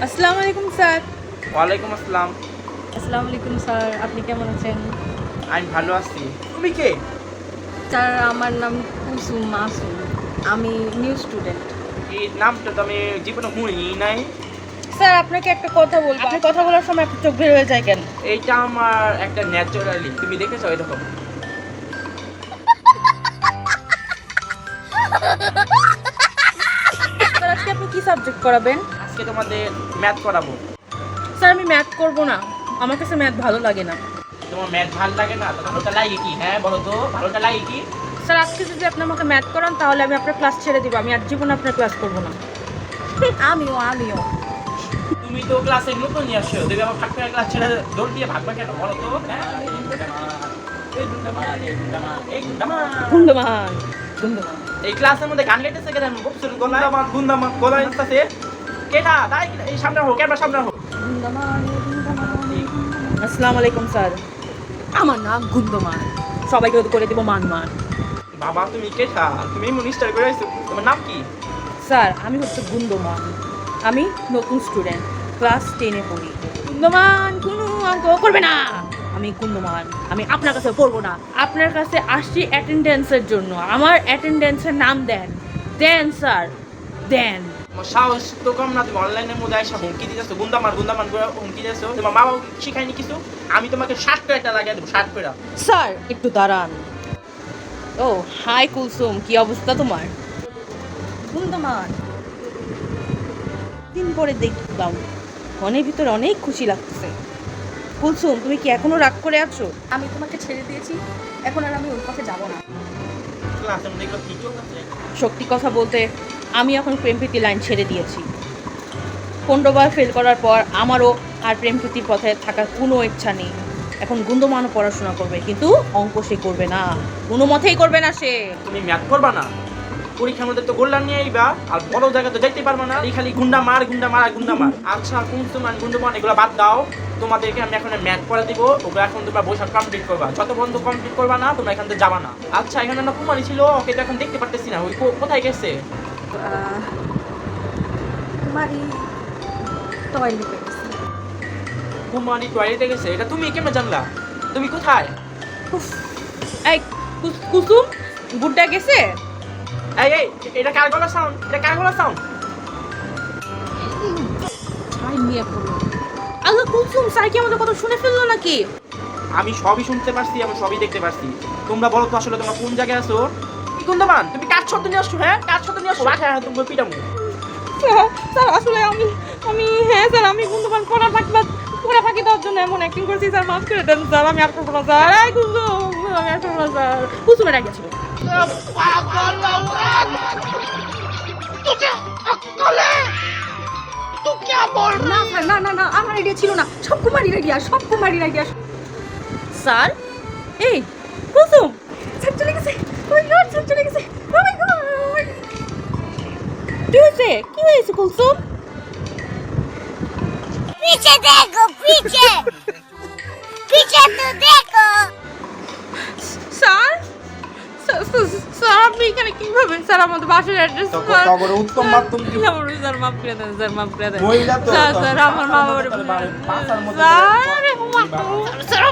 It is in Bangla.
আসসালামু আলাইকুম স্যার। ওয়ালাইকুম আসসালাম। আসসালামু আলাইকুম স্যার, আপনি কেমন আছেন? আমি ভালো আছি। তুমি কে? স্যার আমার নাম কুসুম মাসুম, আমি নিউ স্টুডেন্ট। এই নামটা তো আমি জীবনে শুনি নাই। স্যার আপনাকে একটা কথা বলবো, আপনি কথা বলার সময় আপনার চোখ বের হয়ে যায় কেন? এইটা আমার একটা ন্যাচারালি, তুমি দেখেছো এরকম? স্যার আজকে আপনি কি সাবজেক্ট করাবেন? আজকে তোমাদের ম্যাথ করাবো। স্যার আমি ম্যাথ করব না, আমার কাছে ম্যাথ ভালো লাগে না। তোমার ম্যাথ ভালো লাগে না তো ভালোটা লাগে কি? হ্যাঁ বলো তো, ভালোটা লাগে কি? স্যার আজকে যদি আপনি আমাকে ম্যাথ করান তাহলে আমি আপনার ক্লাস ছেড়ে দিব, আমি আর জীবনে আপনার ক্লাস করব না। আমিও তুমি তো ক্লাসে নতুন নিয়ে আসছো, তুমি আমার ভাগ করে ক্লাস ছেড়ে দৌড় দিয়ে ভাগবা কেন বলো তো? হ্যাঁ? গুন্ডমান গুন্ডমান। এই ক্লাসের মধ্যে গান গাইতেছে কেন? বকসুর গলায় গুন্দামাত গলায় নাচতেছে কেটা? তাই এই সামনে হোক, ক্যামেরা সামনে হোক। আসসালামু আলাইকুম স্যার, আমার নাম গুন্দমান, সবাইকে করে দিব মান। বাবা তুমি কেটা? তুমি মিনিস্টার করে আইছো, তোমার নাম কি? স্যার আমি হচ্ছে গুন্দমান, আমি নতুন স্টুডেন্ট, ক্লাস 10-এ পড়ি। গুন্দমান কোনো অঙ্ক করবে না, আমি গুন্দমান, আমি আপনার কাছে পড়বো না। আপনার কাছে আসছি অ্যাটেন্ডেন্সের জন্য, আমার অ্যাটেন্ডেন্সের নাম দেন স্যার দেন। তোমার সাহস তো কম না, তুমি অনলাইনের মধ্যে এসে হুমকি দিতেছো, গুন্দামার করে হুমকি দিতেছো। তোমার মা বাবা শিখায়নি কিছু? আমি তোমাকে 60 করে একটা লাগিয়ে দেবো, 60 করে। স্যার একটু দাঁড়ান। ও হাই কুলসুম, কি অবস্থা তোমার? গুন্দমান দিন পরে দেখলাম, মনের ভিতরে অনেক খুশি লাগতেছে। কুলসুম তুমি কি এখনো রাগ করে আছো? আমি তোমাকে ছেড়ে দিয়েছি, এখন আর আমি ওর পথে যাব না। ক্লাসের মধ্যে এগুলো কি চলতেছে? সত্যি কথা বলতে আমি এখন প্রেম প্রীতি লাইন ছেড়ে দিয়েছি। 15 বার ফেল করার পর আমারও আর প্রেম প্রীতির পথে থাকার কোনো ইচ্ছা নেই। এখন গুন্দমানও পড়াশোনা করবে, কিন্তু অঙ্ক সে করবে না, কোনো মতেই করবে না সে। তুমি ম্যাথ করবা না? পরীক্ষার মধ্যে তো গোল্লান নিয়ে আইবা, আর বড় জায়গা তো যাইতে পারবা না। এই খালি গুন্ডা মার। আচ্ছা কুন্তুমান গুন্ডমান এগুলো বাদ দাও, তোমাদেরকে আমি এখন ম্যাথ পড়া দিব, ওগুলো এখন তোমরা বসে কমপ্লিট করবা। যত বন্ধ কমপ্লিট করবা না তোমরা এখান থেকে যাবা না। আচ্ছা এখানে না কুমারী ছিল, ওকে তো এখন দেখতে পারতেছি না, ওই কোথায় গেছে? কুমারী টয়লেটে গেছে। কুমারী টয়লেটে গেছে, এটা তুমি কেমনে জানলা? তুমি কোথায়? এই কুসুম গুড্ডা গেছে। এই এই এটা কার গলা সাউন্ড? এটা কার গলা সাউন্ড? ছাই নিয়ে পড়লো। আল্লাহ কুলসুম স্যার কি আমাদের কথা শুনে ফেললো নাকি? আমি সবই শুনতে পারছি, আমি সবই দেখতে পারছি। তোমরা বলো তো আসলে তোমরা কোন জায়গায় আছো? কি কুন্দমান তুমি কার ছত্র নিয়ে আসছো? হ্যাঁ কার ছত্র নিয়ে আসছো? বাসায় তুমি পিটামু। স্যার আসলে আমি হ্যাঁ স্যার, আমি গুন্দমান পড়া ফাঁকি দেওয়ার জন্য এমন অ্যাক্টিং করছি স্যার, মাফ করে দেন স্যার, আমি আর করবো না স্যার। এই কুসুম আমি আর করবো না স্যার। কুসুমের আগে ছিল না স্যার, না আমার আইডিয়া ছিল না, সব কুমারীর আইডিয়া। স্যার এই কুসুম স্যার চলে গেছে, ও মাই গড স্যার চলে গেছে, ও মাই গড। কি হয়েছে কুলসুম? पीछे देखो पीछे पीछे तो देखो স্যার স্যার আপনি এখানে কিভাবে? স্যার আমাদের বাসার অ্যাড্রেস তখন উত্তম মাধ্যম কি? স্যার মাফ করে দেন স্যার, মাফ করে দেন মহিলা তো স্যার আমার মা বাবার বাসার মধ্যে স্যার